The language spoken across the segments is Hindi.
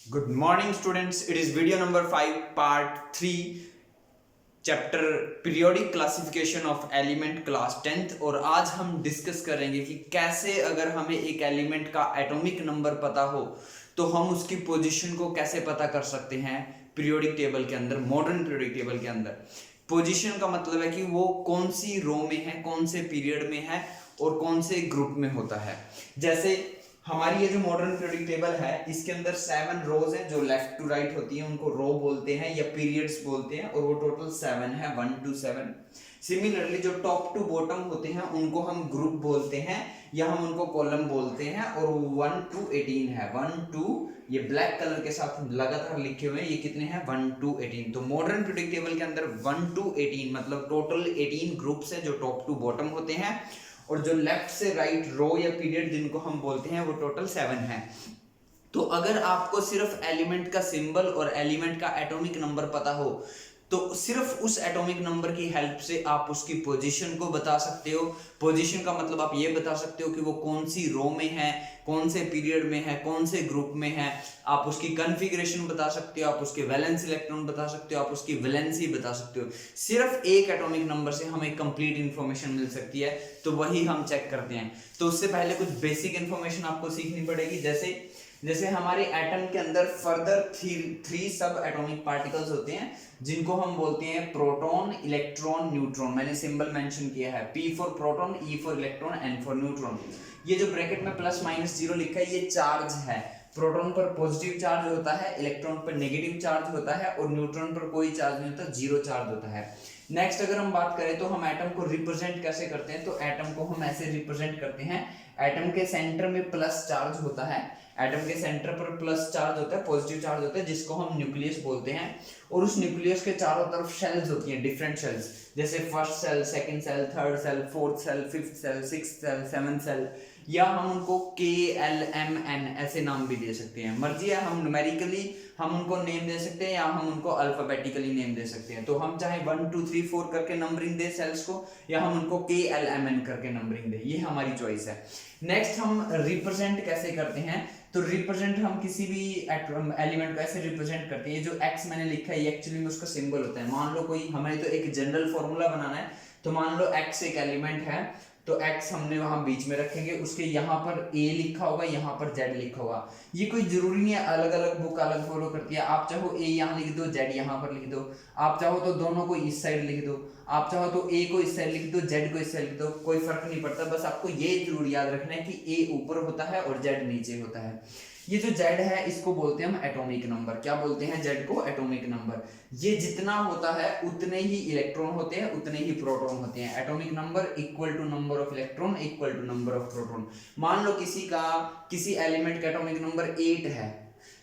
Good morning students, it is video number 5 part 3 chapter periodic classification of element class 10th। और आज हम डिस्कस करेंगे कि कैसे अगर हमें एक एलिमेंट का एटॉमिक नंबर पता हो तो हम उसकी पोजीशन को कैसे पता कर सकते हैं पीरियोडिक टेबल के अंदर। मॉडर्न पीरियोडिक टेबल के अंदर पोजीशन का मतलब है कि वो कौन सी रो में है, कौन से पीरियड में है और कौन से ग्रुप में होता है। जैसे हमारी ये जो मॉडर्न पीरियोडिक टेबल है इसके अंदर 7 रोज हैं जो लेफ्ट टू राइट होती है, उनको रो बोलते हैं या पीरियड्स बोलते हैं, और वो टोटल 7 है, 1 to 7। सिमिलरली जो टॉप टू बॉटम होते हैं उनको हम ग्रुप बोलते हैं या हम उनको कॉलम बोलते हैं, और 1 to 18 है। 1 to ये ब्लैक कलर के साथ लगातार लिखे हुए हैं, ये कितने हैं 1 to 18। तो मॉडर्न पीरियोडिक टेबल के अंदर 1 to 18 मतलब टोटल 18 ग्रुप्स हैं जो टॉप टू बॉटम होते हैं, और जो लेफ्ट से राइट रो या पीरियड जिनको हम बोलते हैं वो टोटल 7 है। तो अगर आपको सिर्फ एलिमेंट का सिंबल और एलिमेंट का एटॉमिक नंबर पता हो तो सिर्फ उस एटॉमिक नंबर की हेल्प से आप उसकी पोजीशन को बता सकते हो। पोजीशन का मतलब आप ये बता सकते हो कि वो कौन सी रो में है, कौन से पीरियड में है, कौन से ग्रुप में है। आप उसकी कॉन्फ़िगरेशन बता सकते हो, आप उसके वैलेंस इलेक्ट्रॉन बता सकते हो, आप उसकी वैलेंसी बता सकते हो। सिर्फ एक एटॉमिक नंबर से हमें कंप्लीट इंफॉर्मेशन मिल सकती है, तो वही हम चेक करते हैं। तो उससे पहले कुछ बेसिक इंफॉर्मेशन आपको सीखनी पड़ेगी। जैसे हमारे एटम के अंदर फर्दर 3 सब एटॉमिक पार्टिकल्स होते हैं जिनको हम बोलते हैं प्रोटॉन, इलेक्ट्रॉन, न्यूट्रॉन। मैंने सिंबल मेंशन किया है, P for proton, E for electron, N for neutron. ये जो ब्रैकेट में प्लस माइनस 0 लिखा है ये चार्ज है। प्रोटॉन पर पॉजिटिव चार्ज होता है, इलेक्ट्रॉन पर नेगेटिव चार्ज होता है, और न्यूट्रॉन पर कोई चार्ज नहीं होता, 0 चार्ज होता है। नेक्स्ट अगर हम बात करें तो हम एटम को रिप्रेजेंट कैसे करते हैं, तो एटम को हम ऐसे रिप्रेजेंट करते हैं। एटम के सेंटर में प्लस चार्ज होता है, एटम के सेंटर पर प्लस चार्ज होता है, पॉजिटिव चार्ज होता है, जिसको हम न्यूक्लियस बोलते हैं। और उस न्यूक्लियस के चारों तरफ शेल्स होती हैं, डिफरेंट शेल्स, जैसे first shell, second shell, third shell, fourth shell, fifth shell, sixth shell, seventh shell, या हम उनको KLMN ऐसे नाम भी दे सकते हैं। मर्जी है, हम न्यूमेरिकली हम उनको नेम दे सकते हैं या हम उनको अल्फाबेटिकली नेम दे सकते हैं। तो हम चाहे 1 2 3 4 करके नंबरिंग दे सेल्स को, या हम उनको KLMN करके नंबरिंग दे, ये हमारी चॉइस है। नेक्स्ट हम रिप्रेजेंट कैसे करते हैं, तो रिप्रेजेंट हम किसी भी एलिमेंट को ऐसे रिप्रेजेंट करते हैं। ये जो एक्स मैंने लिखा है ये एक्चुअली में उसका सिंबल होता है। मान लो कोई, हमें तो एक जनरल फॉर्मूला बनाना है, तो मान लो एक्स एक एलिमेंट है, तो x हमने वहां बीच में रखेंगे, उसके यहाँ पर a लिखा होगा, यहाँ पर z लिखा होगा। ये कोई जरूरी नहीं है, अलग अलग बुक अलग फॉलो करती है। आप चाहो a यहाँ लिख दो, z यहाँ पर लिख दो, आप चाहो तो दोनों को इस साइड लिख दो, आप चाहो तो a को इस साइड लिख दो, z को इस साइड लिख दो, कोई फर्क नहीं पड़ता। बस आपको ये जरूर याद रखना है कि a ऊपर होता है और z नीचे होता है। ये जो Z है इसको बोलते हैं हम एटॉमिक नंबर। क्या बोलते हैं Z को? Atomic number. ये जितना होता है उतने ही इलेक्ट्रॉन होते हैं, उतने ही प्रोटॉन होते हैं। Atomic number equal to number of electron equal to number of proton. मान लो किसी एलिमेंट का एटॉमिक नंबर 8 है,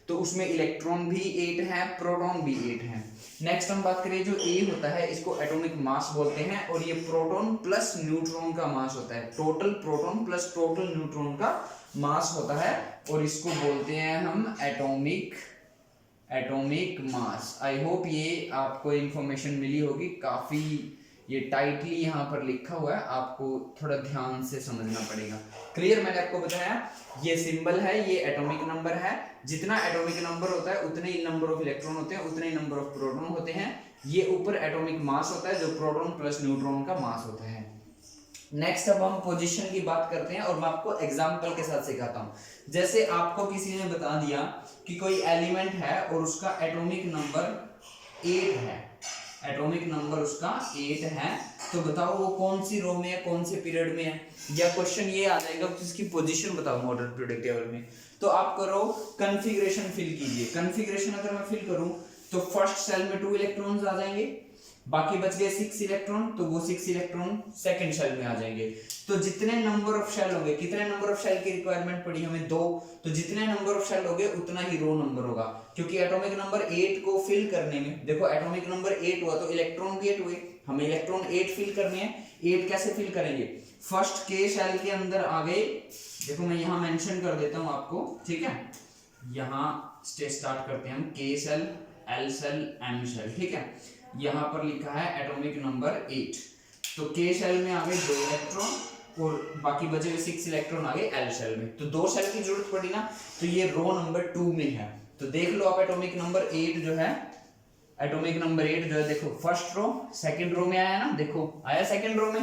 तो उसमें इलेक्ट्रॉन भी 8 है, प्रोटॉन भी 8 है। नेक्स्ट हम बात करें, जो A होता है इसको एटॉमिक मास बोलते हैं, और ये प्रोटॉन प्लस न्यूट्रॉन का मास होता है। Total proton plus total neutron का मास होता है, और इसको बोलते हैं हम एटॉमिक मास। आई होप ये आपको इंफॉर्मेशन मिली होगी। काफी ये टाइटली यहाँ पर लिखा हुआ है, आपको थोड़ा ध्यान से समझना पड़ेगा। क्लियर? मैंने आपको बताया ये सिंबल है, ये एटॉमिक नंबर है। जितना एटॉमिक नंबर होता है उतने ही नंबर ऑफ इलेक्ट्रॉन होते हैं, उतने ही नंबर ऑफ प्रोटॉन होते हैं। ये ऊपर एटॉमिक मास होता है जो प्रोटॉन प्लस न्यूट्रॉन का मास होता है। नेक्स्ट अब हम पोजीशन की बात करते हैं, और मैं आपको एग्जांपल के साथ सिखाता हूं। जैसे आपको किसी ने बता दिया कि कोई एलिमेंट है और उसका एटॉमिक नंबर 8 है, एटॉमिक नंबर उसका 8 है, तो बताओ वो कौन सी रो में है, कौन से पीरियड में है। या क्वेश्चन ये आ जाएगा कि इसकी पोजीशन बताओ मॉडर्न पीरियोडिक टेबल में। तो आप करो कॉन्फ़िगरेशन फिल कीजिए। कॉन्फ़िगरेशन अगर मैं फिल करूं तो फर्स्ट सेल में 2 इलेक्ट्रॉन्स आ जाएंगे, बाकी बच गए 6 इलेक्ट्रॉन, तो वो 6 इलेक्ट्रॉन सेकंड शेल में आ जाएंगे। तो जितने नंबर ऑफ शेल होंगे, कितने नंबर ऑफ शेल की रिक्वायरमेंट पड़ी हमें? 2। तो जितने नंबर ऑफ शेल होंगे उतना ही रो नंबर होगा, क्योंकि एटॉमिक नंबर 8 को फिल करने में, देखो एटॉमिक नंबर 8 हुआ तो इलेक्ट्रॉन भी 8 हुए, हमें इलेक्ट्रॉन 8 फिल करने हैं। 8 कैसे फिल करेंगे? फर्स्ट K शेल के अंदर आ गए, देखो मैं यहाँ मेंशन कर देता हूँ आपको, ठीक है। यहाँ स्टार्ट करते हैं हम, K shell, L shell, M shell, ठीक है। यहाँ पर लिखा है एटॉमिक नंबर 8, तो K शेल में आ गए 2 इलेक्ट्रॉन, और बाकी बचे हुए 6 इलेक्ट्रॉन आ गए L शेल में। तो 2 शेल की जरूरत पड़ी ना, तो ये रो नंबर 2 में है। तो देख लो आप एटॉमिक नंबर 8 जो है, एटॉमिक नंबर 8 जो है देखो फर्स्ट रो सेकंड रो में आया ना, देखो आया सेकंड रो में।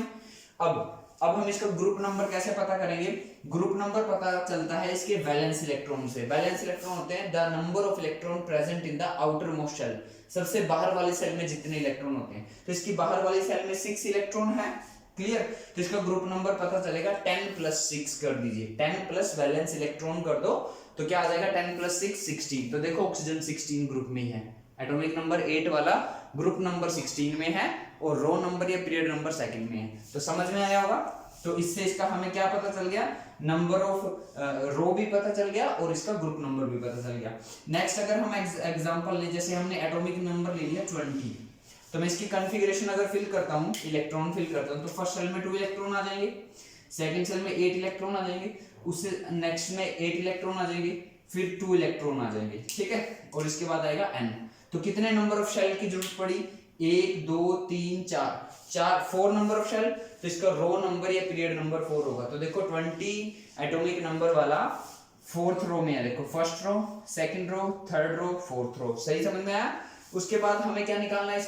अब हम इसका ग्रुप नंबर कैसे पता करेंगे? ग्रुप नंबर पता चलता है इसके वैलेंस इलेक्ट्रॉन से। वैलेंस इलेक्ट्रॉन होते हैं the number of electron present in the outermost shell, सबसे बाहर वाली सेल में जितने इलेक्ट्रॉन होते हैं। तो इसकी बाहर वाली सेल में 6 इलेक्ट्रॉन है, क्लियर। तो इसका ग्रुप नंबर पता चलेगा 10 + 6 कर दीजिए, 10 प्लस वैलेंस इलेक्ट्रॉन कर दो तो क्या आ जाएगा 10 + 6 16। तो देखो ऑक्सीजन 16 ग्रुप में ही है, एटॉमिक नंबर 8 वाला ग्रुप नंबर 16 में है और रो नंबर या पीरियड नंबर सेकंड में है। तो समझ में आया होगा। तो इससे इसका हमें क्या पता चल गया, नंबर ऑफ रो भी पता चल गया और इसका ग्रुप नंबर भी पता चल गया। नेक्स्ट अगर हम एग्जांपल ले, जैसे हमने एटॉमिक नंबर ले लिया 20, तो मैं इसकी कॉन्फ़िगरेशन अगर फिल करता हूं, इलेक्ट्रॉन फिल करता हूं, तो फर्स्ट सेल में 2 इलेक्ट्रॉन आ जाएंगे, सेकंड सेल में 8 इलेक्ट्रॉन आ जाएंगे, उससे नेक्स्ट में 8 इलेक्ट्रॉन आ जाएंगे, फिर 2 इलेक्ट्रॉन आ जाएंगे, ठीक है। और इसके बाद आएगा n। तो कितने नंबर ऑफ शेल की जरूरत पड़ी? 1 2 3 4 4 नंबर ऑफ शेल। तो इसका रो नंबर या पीरियड नंबर 4 होगा। तो देखो 20 एटॉमिक नंबर वाला 4th रो में है, देखो first row, second row, third row, fourth row. सही समझ में आया। उसके बाद हमें क्या निकालना है,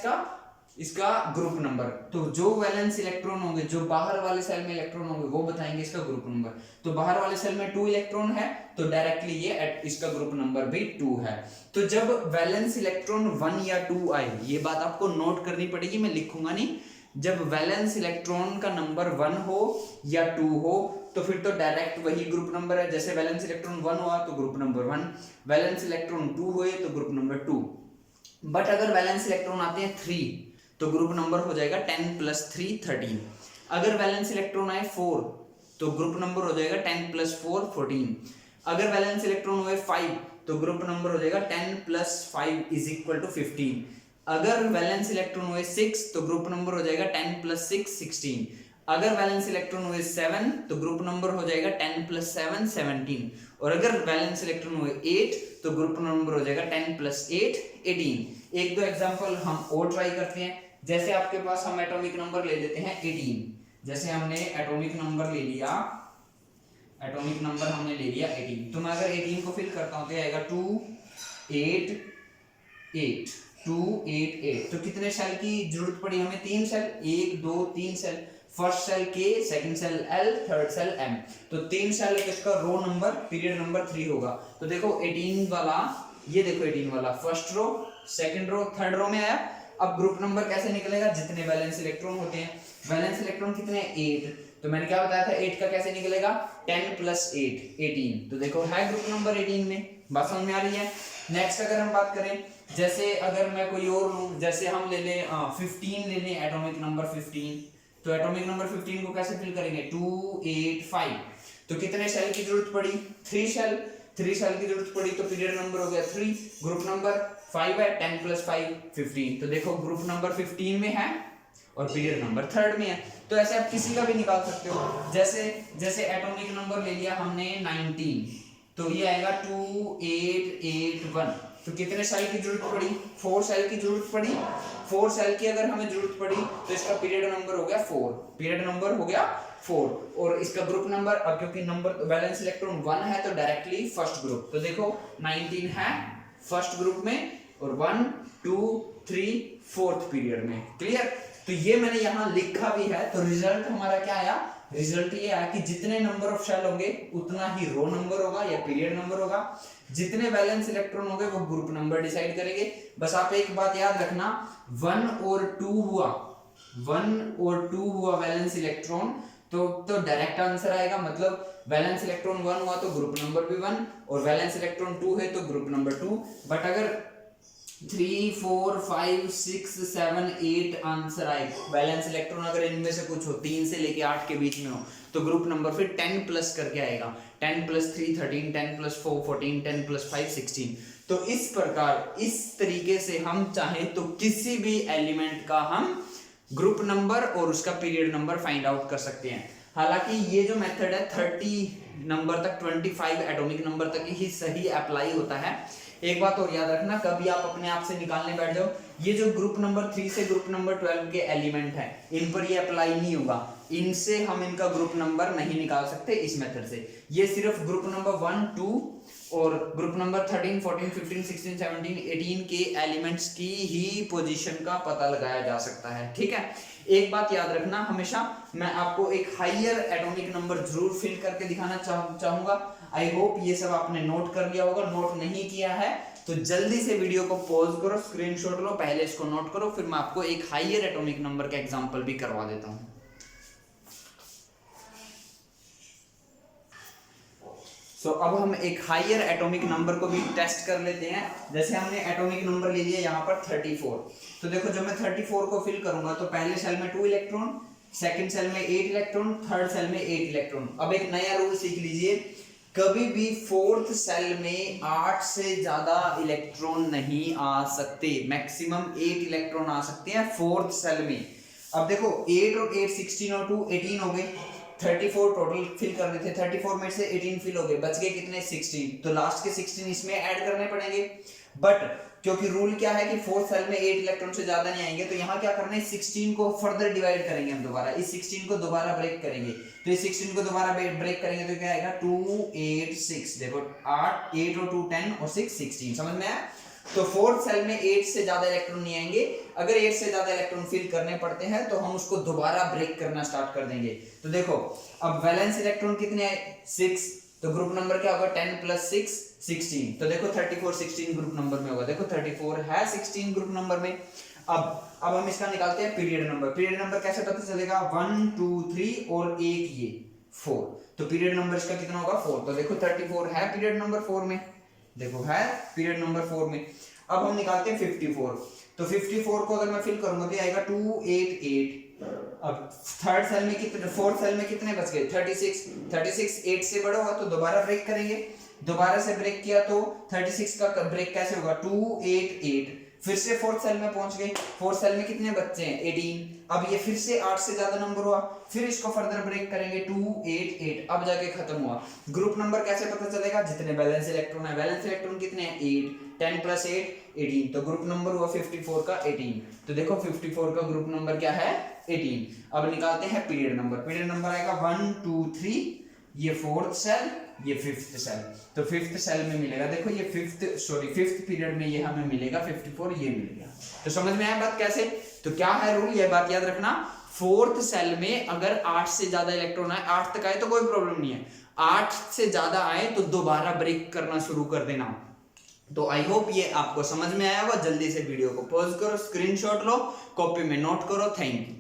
इसका ग्रुप नंबर। तो जो वैलेंस इलेक्ट्रॉन होंगे, जो बाहर वाले सेल में इलेक्ट्रॉन होंगे, वो बताएंगे इसका ग्रुप नंबर। तो बाहर वाले सेल में 2 इलेक्ट्रॉन है तो डायरेक्टली ये इसका ग्रुप नंबर भी 2 है। तो जब वैलेंस इलेक्ट्रॉन 1 या 2 आए, ये बात आपको नोट करनी पड़ेगी, मैं लिखूंगा नहीं। जब वैलेंस इलेक्ट्रॉन का नंबर 1 हो या 2 हो तो फिर तो डायरेक्ट वही ग्रुप नंबर है। जैसे वैलेंस इलेक्ट्रॉन 1 हुआ तो ग्रुप नंबर 1, वैलेंस इलेक्ट्रॉन 2 हुए तो ग्रुप नंबर 2। बट अगर वैलेंस इलेक्ट्रॉन आते हैं 3 तो ग्रुप नंबर हो जाएगा 10 + 3 13। अगर वैलेंस इलेक्ट्रॉन आए 4 तो ग्रुप नंबर हो जाएगा 10 + 4 14। अगर वैलेंस इलेक्ट्रॉन हुए 5 तो ग्रुप नंबर हो जाएगा 10 + 5 = 15। अगर वैलेंस इलेक्ट्रॉन हुए 6 तो ग्रुप नंबर हो जाएगा 10 + 6 16। अगर वैलेंस इलेक्ट्रॉन हुए 7 तो ग्रुप नंबर हो जाएगा 10 + 7 17। और अगर वैलेंस इलेक्ट्रॉन हुए 8 तो ग्रुप नंबर हो जाएगा 10 + 8 18। एक दो एग्जांपल हम और ट्राई करते हैं। जैसे आपके पास हम एटॉमिक नंबर ले लेते हैं 18। जैसे हमने एटॉमिक नंबर ले लिया, एटॉमिक नंबर हमने ले लिया 18। तो मैं अगर 18 को फिल करता हूं तो आएगा 2 8 8 2 8 8। तो कितने सेल की जरूरत पड़ी हमें? 3 shell, 1 2 3 shell. First shell K, second shell L, third shell M। तो 3 सेल है तो इसका रो नंबर पीरियड नंबर 3 होगा। तो देखो 18 वाला, ये देखो 18 वाला first row, second row, third row में आया। अब ग्रुप नंबर कैसे निकलेगा? जितने वैलेंस इलेक्ट्रॉन होते हैं। वैलेंस इलेक्ट्रॉन कितने? 8। तो मैंने क्या बताया था 8 का कैसे निकलेगा? 10 + 8 18। तो देखो है ग्रुप नंबर 18 में। बात समझ में आ रही है। नेक्स्ट अगर हम बात करें, जैसे अगर मैं कोई और लूं, जैसे हम ले लें 15 ले लें, एटॉमिक नंबर 15। तो एटॉमिक नंबर 15 को कैसे फिल करेंगे? 2 8 5। तो कितने सेल की जरूरत पड़ी? 3 सेल। 3 सेल की जरूरत पड़ी तो पीरियड नंबर हो गया 3, ग्रुप नंबर 5 है, 10 + 5 15। तो देखो ग्रुप नंबर 15 में है और पीरियड नंबर 3 में है। तो ऐसे आप किसी का भी निकाल सकते हो। जैसे एटॉमिक नंबर ले लिया हमने 19, तो ये आएगा 2 8 8 1। तो कितने सेल की जरूरत पड़ी? 4 सेल की जरूरत पड़ी। 4 सेल की अगर हमें जरूरत पड़ी तो इसका पीरियड नंबर हो गया 4, पीरियड नंबर हो गया 4। और इसका ग्रुप नंबर, अब क्योंकि नंबर वैलेंस इलेक्ट्रॉन 1 है तो डायरेक्टली फर्स्ट ग्रुप। तो देखो 19 है फर्स्ट ग्रुप में और 1 2 3 4th पीरियड में। क्लियर। तो ये मैंने यहां लिखा भी है। तो रिजल्ट हमारा क्या आया? रिजल्ट ये आया कि जितने नंबर ऑफ शेल होंगे उतना ही रो नंबर होगा या पीरियड नंबर होगा। जितने वैलेंस इलेक्ट्रॉन होंगे वो ग्रुप नंबर डिसाइड करेंगे। बस आप एक बात याद रखना, 1 और 2 हुआ, 1 और 2 हुआ वैलेंस इलेक्ट्रॉन तो डायरेक्ट आंसर आएगा। मतलब वैलेंस इलेक्ट्रॉन 1 हुआ तो ग्रुप नंबर भी 1 और वैलेंस इलेक्ट्रॉन 2 है तो ग्रुप नंबर 2। बट अगर 3 4 5 6 7 8 आंसर आए, वैलेंस इलेक्ट्रॉन अगर इनमें से कुछ हो, 3 से लेके 8 के बीच में हो, तो ग्रुप नंबर फिर 10 प्लस करके आएगा। 10 + 3 13, 10 + 4 14, 10 + 5 16। तो इस प्रकार, इस तरीके से हम चाहें तो किसी भी एलिमेंट का हम ग्रुप नंबर और उसका पीरियड नंबर फाइंड आउट कर सकते हैं। हालांकि ये जो मेथड है 30 नंबर तक, 25 एटॉमिक नंबर तक ही सही अप्लाई होता है। एक बात और याद रखना, कभी आप अपने आप से निकालने बैठ जाओ, ये जो ग्रुप नंबर 3 से ग्रुप नंबर 12 के एलिमेंट हैं, इन पर ये अप्लाई नहीं होगा। इनसे हम इनका ग्रुप नंबर नहीं निकाल सकते इस मेथड से। ये सिर्फ ग्रुप नंबर 1 2 और ग्रुप नंबर 13, 14, 15, 16, 17, 18 के एलिमेंट्स की ही पोजीशन का पता लगाया जा सकता है। ठीक है, एक बात याद रखना हमेशा, मैं आपको एक हायर एटॉमिक नंबर जरूर फिल करके दिखाना चाहूंगा। आई होप ये सब आपने नोट कर लिया होगा। नोट नहीं किया है तो जल्दी से वीडियो को पॉज करो, स्क्रीनशॉट लो, पहले इसको नोट करो, फिर मैं आपको एक हायर एटॉमिक नंबर का एग्जांपल भी करवा देता हूं। अब हम एक हायर एटॉमिक नंबर को भी टेस्ट कर लेते हैं। जैसे हमने एटॉमिक नंबर ले लिया यहाँ पर 34, तो देखो जब मैं 34 को फिल करूंगा तो पहले सेल में 2 इलेक्ट्रॉन, सेकंड सेल में 8 इलेक्ट्रॉन, थर्ड सेल में 8 इलेक्ट्रॉन। अब एक नया रूल सीख लीजिए, कभी भी फोर्थ सेल में 8 से ज्यादा इलेक्ट्रॉन नहीं आ सकते। मैक्सिमम 8 इलेक्ट्रॉन आ सकते हैं फोर्थ सेल में। अब देखो 8 और 8 16 और 2 18 हो गए, 34 टोटल फिल करने थे, 34 में से 18 फिल हो गए, बच गए कितने 16, तो लास्ट के 16 इसमें ऐड करने पड़ेंगे। बट क्योंकि रूल क्या है कि फोर्थ सेल में 8 इलेक्ट्रॉन से ज्यादा नहीं आएंगे, तो यहाँ क्या करना है 16 को फर्दर डिवाइड करेंगे हम दोबारा, इस 16 को दोबारा ब्रेक करेंगे। तो इस 16 को दोबारा ब्रेक करेंगे तो क्या आएगा 2 8 6, देखो 8 8 और 2 10 और 6 16, समझ में आया। तो फोर्थ सेल में 8 से ज्यादा इलेक्ट्रॉन नहीं आएंगे। अगर 8 से ज्यादा इलेक्ट्रॉन फिल करने पड़ते हैं तो हम उसको दोबारा ब्रेक करना स्टार्ट कर देंगे। तो देखो अब वैलेंस इलेक्ट्रॉन कितने आए 6, तो ग्रुप नंबर क्या होगा 10 + 6 16, तो देखो 34 16 ग्रुप नंबर में होगा। देखो 34 है 16 ग्रुप नंबर में। अब हम इसका निकालते हैं पीरियड नंबर। पीरियड नंबर कैसे पता चलेगा 1 2 3 और एक ये 4, तो पीरियड नंबर इसका कितना होगा 4। तो देखो 34 है पीरियड नंबर 4 में, देखो है पीरियड नंबर 4 में। अब हम निकालते हैं 54, तो 54 को अगर मैं फिल करूंगा तो आएगा 2 8 8। अब थर्ड सेल में कितने, फोर्थ सेल में कितने बच गए 36, 36 8 से बड़ा होगा तो दोबारा ब्रेक करेंगे, दोबारा से ब्रेक किया तो 36 का ब्रेक कैसे होगा 2 8 8, फिर से फोर्थ सेल में पहुंच गए, फोर्थ सेल में कितने बच्चे हैं 18। अब ये फिर से 8 से ज्यादा नंबर हुआ, फिर इसको फर्दर ब्रेक करेंगे 2 8 8, अब जाके खत्म हुआ। ग्रुप नंबर कैसे पता चलेगा, जितने बैलेंस इलेक्ट्रॉन है, बैलेंस इलेक्ट्रॉन कितने हैं 8, 10 + 8 18, तो ग्रुप नंबर हुआ 54 का 18। तो देखो 54 का ग्रुप नंबर क्या है 18। अब निकालते हैं पीरियड नंबर। पीरियड नंबर आएगा 1 2 3, ये फोर्थ सेल, ये फिफ्थ सेल, तो फिफ्थ सेल में मिलेगा, देखो ये फिफ्थ पीरियड में ये हमें मिलेगा 54, ये मिल गया। तो समझ में आया बात कैसे। तो क्या है रूल, ये बात याद रखना, फोर्थ सेल में अगर 8 से ज्यादा इलेक्ट्रॉन आए, 8 तक आए तो कोई प्रॉब्लम नहीं है, 8 से ज्यादा आए तो दोबारा ब्रेक करना शुरू कर देना। तो आई होप ये आपको समझ में आया होगा। जल्दी से वीडियो को पॉज करो, स्क्रीनशॉट लो, कॉपी में नोट करो। Thank you.